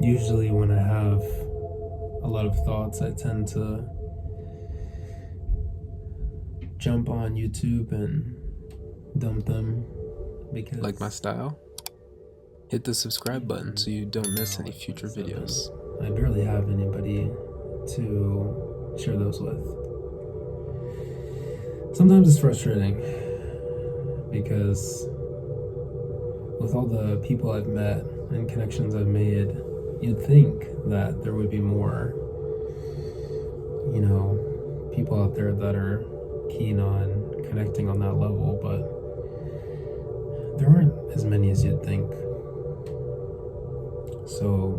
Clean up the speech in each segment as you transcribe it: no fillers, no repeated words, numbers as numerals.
Usually when I have a lot of thoughts, I tend to jump on YouTube and dump them because Like my style? Hit the subscribe button so you don't miss any at future 27, videos. I barely have anybody to share those with. Sometimes it's frustrating because with all the people I've met and connections I've made, you'd think that there would be more, people out there that are keen on connecting on that level, but there aren't as many as you'd think. So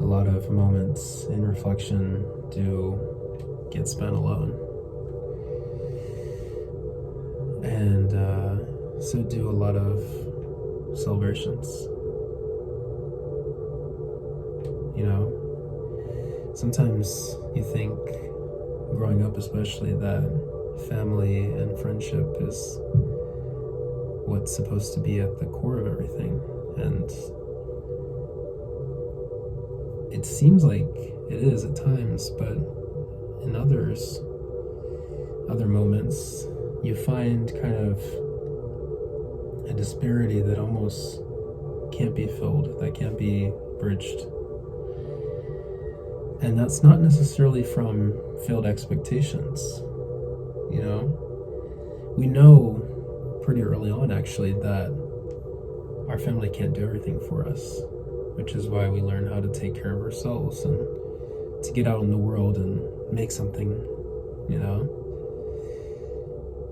a lot of moments in reflection do get spent alone. And so do a lot of celebrations. Sometimes you think, growing up especially, that family and friendship is what's supposed to be at the core of everything. And it seems like it is at times, but in other moments, you find kind of a disparity that almost can't be filled, that can't be bridged. And that's not necessarily from failed expectations. We know pretty early on, actually, that our family can't do everything for us, which is why we learn how to take care of ourselves and to get out in the world and make something,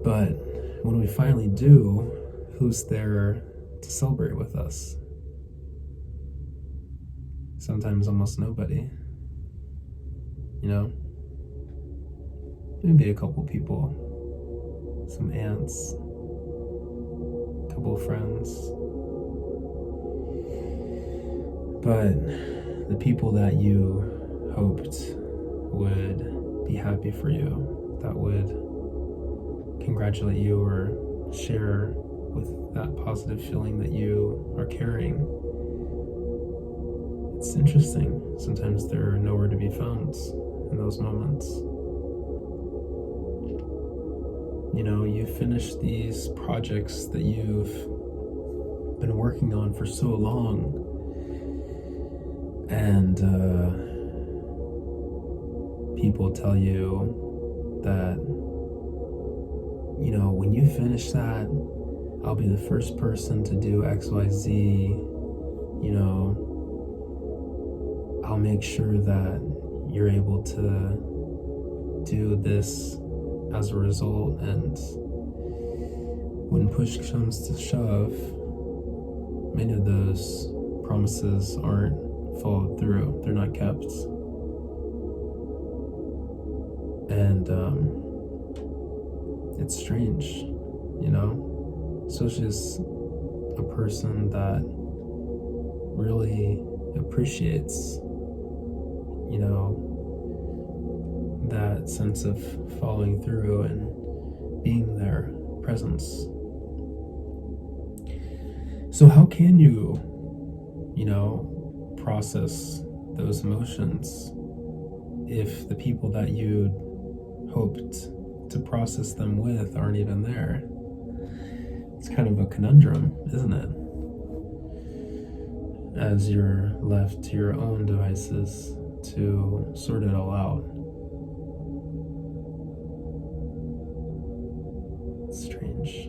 But when we finally do, who's there to celebrate with us? Sometimes almost nobody. Maybe a couple people, some aunts, a couple of friends. But the people that you hoped would be happy for you, that would congratulate you or share with that positive feeling that you are carrying, it's interesting. Sometimes they're nowhere to be found in those moments. You finish these projects that you've been working on for so long, and people tell you that, when you finish that, I'll be the first person to do XYZ, I'll make sure that you're able to do this as a result. And when push comes to shove, many of those promises aren't followed through. They're not kept. And it's strange, especially as a person that really appreciates, that sense of following through and being there, presence. So how can you, process those emotions if the people that you hoped to process them with aren't even there? It's kind of a conundrum, isn't it? As you're left to your own devices to sort it all out. It's strange.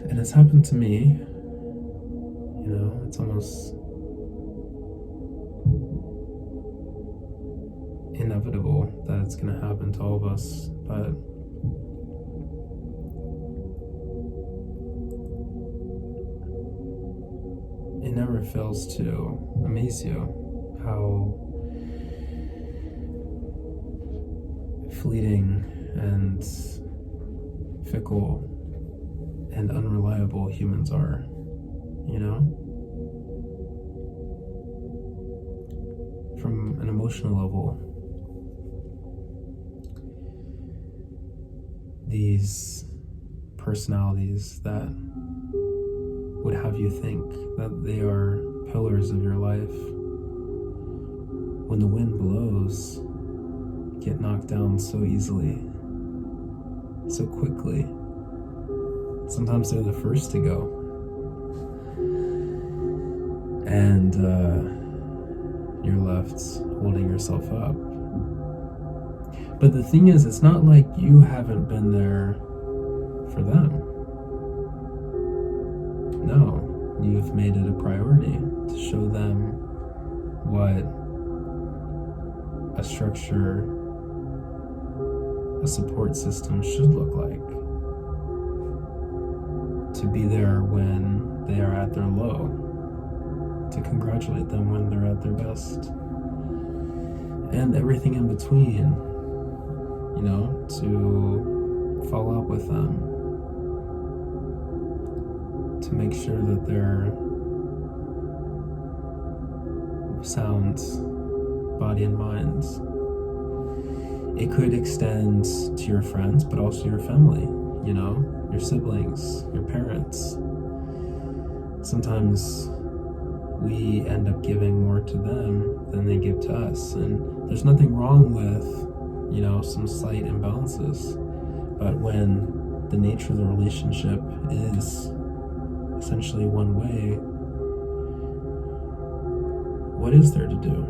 And it's happened to me. It's almost inevitable that it's going to happen to all of us, but it never fails to amaze you how fleeting and fickle and unreliable humans are, From an emotional level, these personalities that would have you think that they are pillars of your life, when the wind blows, get knocked down so easily, so quickly. Sometimes they're the first to go. And you're left holding yourself up. But the thing is, it's not like you haven't been there for them. No, you've made it a priority to show them what a structure, a support system should look like. To be there when they are at their low, to congratulate them when they're at their best, and everything in between, to follow up with them, to make sure that they're sound, body and mind. It could extend to your friends, but also your family, your siblings, your parents. Sometimes we end up giving more to them than they give to us. And there's nothing wrong with, some slight imbalances. But when the nature of the relationship is essentially one way, what is there to do?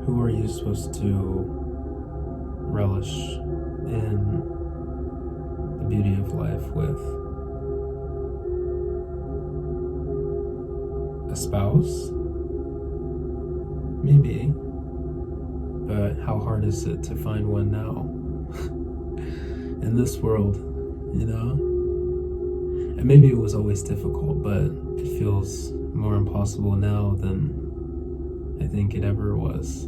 Who are you supposed to relish in the beauty of life with? A spouse? Maybe. But how hard is it to find one now? In this world, And maybe it was always difficult, but it feels more impossible now than I think it ever was.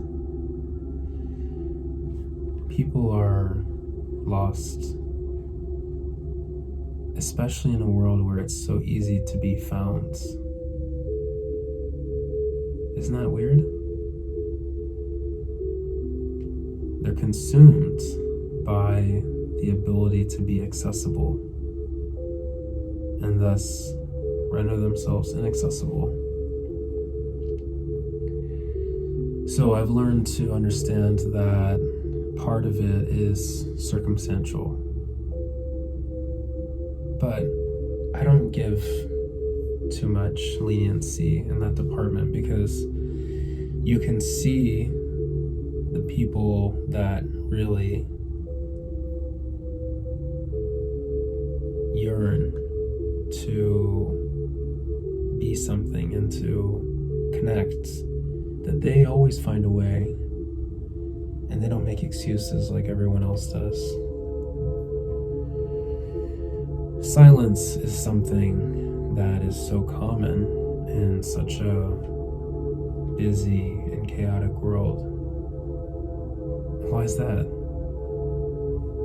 People are lost, especially in a world where it's so easy to be found. Isn't that weird? They're consumed by the ability to be accessible and thus render themselves inaccessible. So I've learned to understand that part of it is circumstantial, but I don't give too much leniency in that department, because you can see the people that really yearn to be something and to connect, that they always find a way, and they don't make excuses like everyone else does. Silence is something that is so common in such a busy and chaotic world. Why is that?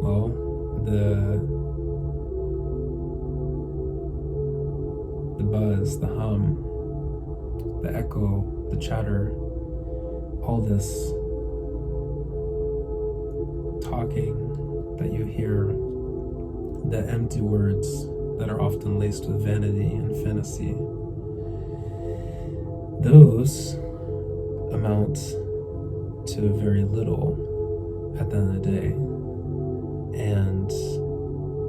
Well, the buzz, the hum, the echo, the chatter, all this talking that you hear, the empty words that are often laced with vanity and fantasy, those amount to very little at the end of the day, and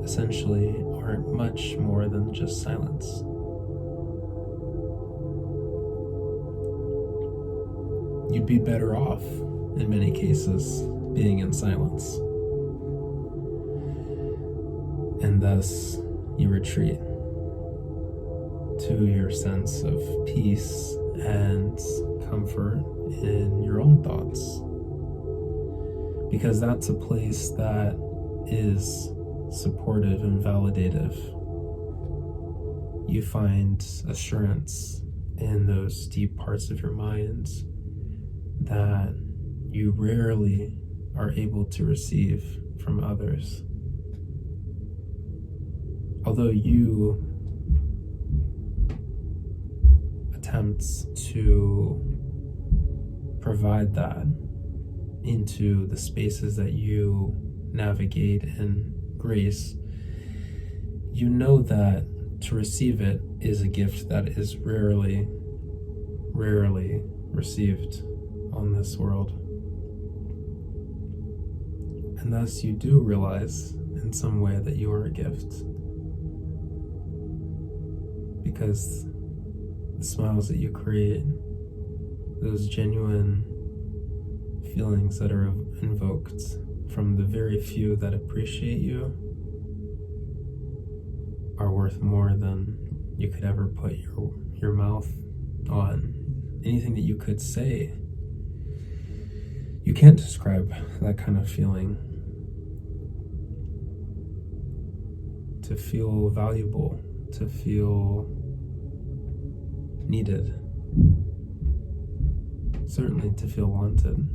essentially aren't much more than just silence. You'd be better off, in many cases, being in silence. And thus, you retreat to your sense of peace and comfort in your own thoughts. Because that's a place that is supportive and validative. You find assurance in those deep parts of your mind that you rarely are able to receive from others. Although you attempt to provide that into the spaces that you navigate and grace, you know that to receive it is a gift that is rarely received on this world. And thus you do realize in some way that you are a gift. Because the smiles that you create, those genuine feelings that are invoked from the very few that appreciate you, are worth more than you could ever put your mouth on. Anything that you could say, you can't describe that kind of feeling. To feel valuable, to feel needed, certainly to feel wanted.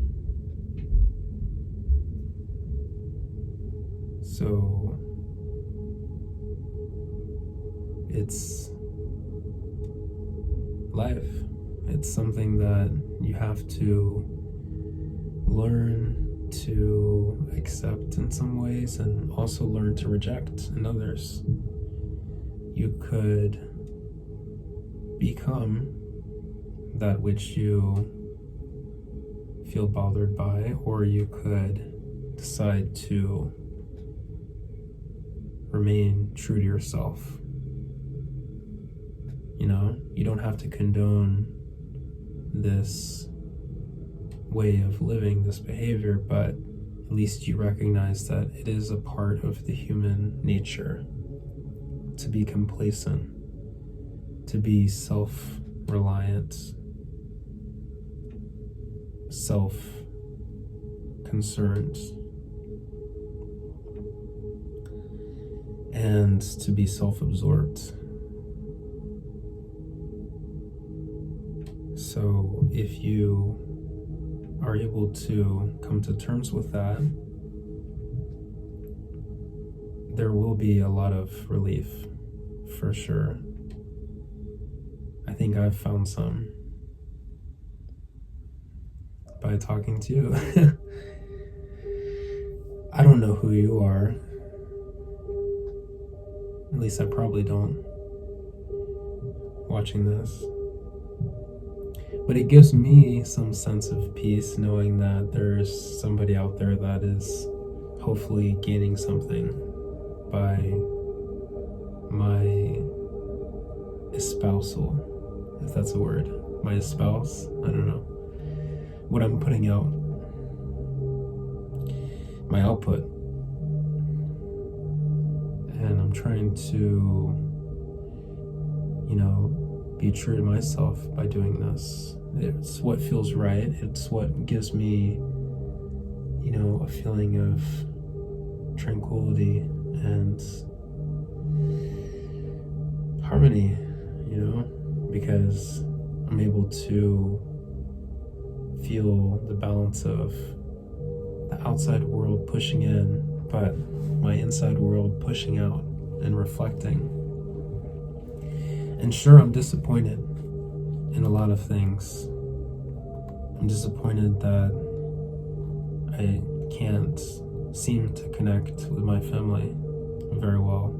So it's life. It's something that you have to learn to accept in some ways and also learn to reject in others. You could become that which you feel bothered by, or you could decide to remain true to yourself. You know, you don't have to condone this way of living, this behavior, but at least you recognize that it is a part of the human nature to be complacent, to be self-reliant, self-concerned, and to be self-absorbed. So if you are able to come to terms with that, there will be a lot of relief, for sure. I think I've found some by talking to you. I don't know who you are. At least I probably don't, watching this. But it gives me some sense of peace knowing that there's somebody out there that is hopefully gaining something by my espousal, if that's a word. My espouse? I don't know. What I'm putting out. My output. And I'm trying to, be true to myself by doing this. It's what feels right. It's what gives me, a feeling of tranquility and harmony, because I'm able to feel the balance of the outside world pushing in, but my inside world pushing out and reflecting. And sure, I'm disappointed in a lot of things. I'm disappointed that I can't seem to connect with my family very well,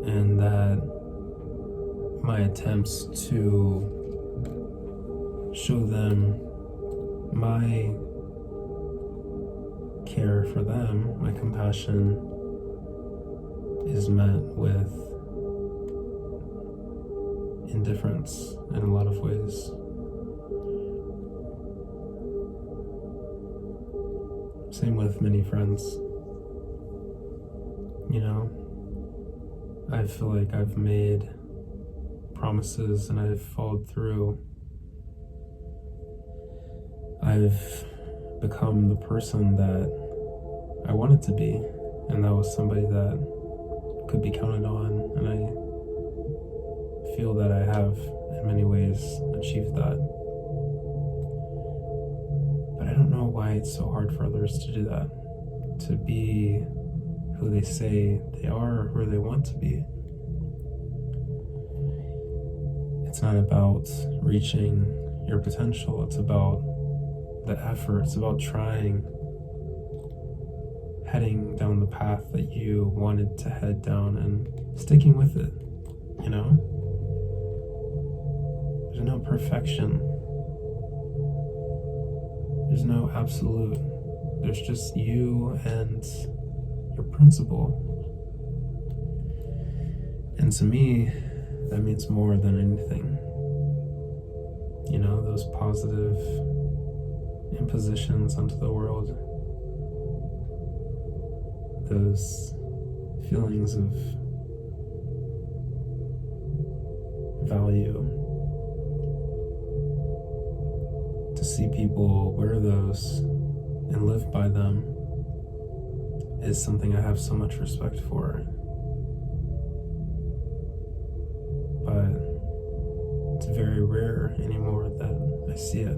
and that my attempts to show them my care for them, my compassion, is met with indifference in a lot of ways. Same with many friends. I feel like I've made promises and I've followed through. I've become the person that I wanted to be, and that was somebody that could be counted on, and I feel that I have in many ways achieved that. But I don't know why it's so hard for others to do that, to be who they say they are, who they want to be. It's not about reaching your potential, it's about the effort, it's about trying, heading down the path that you wanted to head down and sticking with it, you know? There's no perfection. There's no absolute. There's just you and your principle. And to me, that means more than anything. You know, those positive impositions onto the world, those feelings of value. To see people wear those and live by them is something I have so much respect for. But it's very rare anymore that I see it.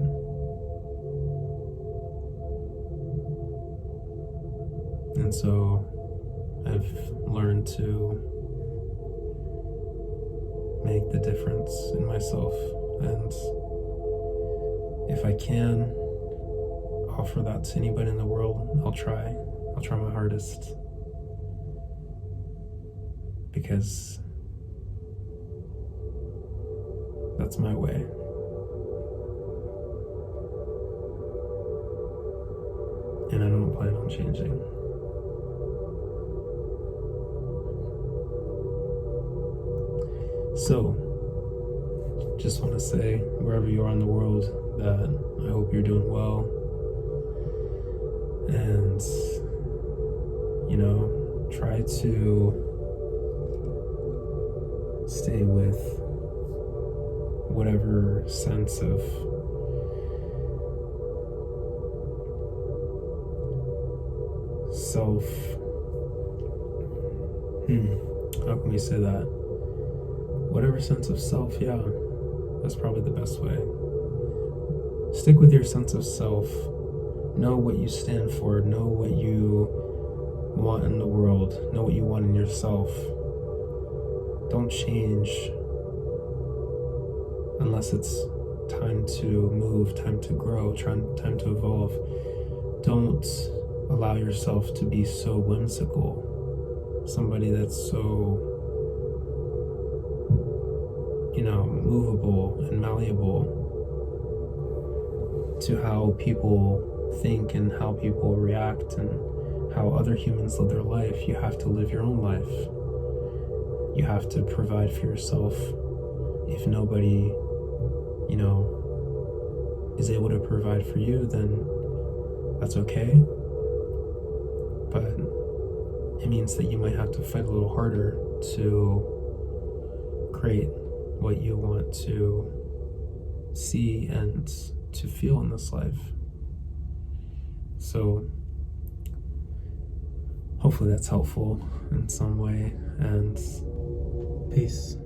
And so I've learned to make the difference in myself, and if I can offer that to anybody in the world, I'll try my hardest, because that's my way. And I don't plan on changing. So, just want to say, wherever you are in the world, that I hope you're doing well. And, you know, try to stay with whatever sense of self. How can we say that? Whatever sense of self, yeah, that's probably the best way. Stick with your sense of self. Know what you stand for. Know what you want in the world. Know what you want in yourself. Don't change unless it's time to move, time to grow, time to evolve. Don't allow yourself to be so whimsical. Somebody that's so, movable and malleable to how people think and how people react and how other humans live their life. You have to live your own life. You have to provide for yourself. If nobody, is able to provide for you, then that's okay. But it means that you might have to fight a little harder to create what you want to see and to feel in this life. So hopefully that's helpful in some way, and peace.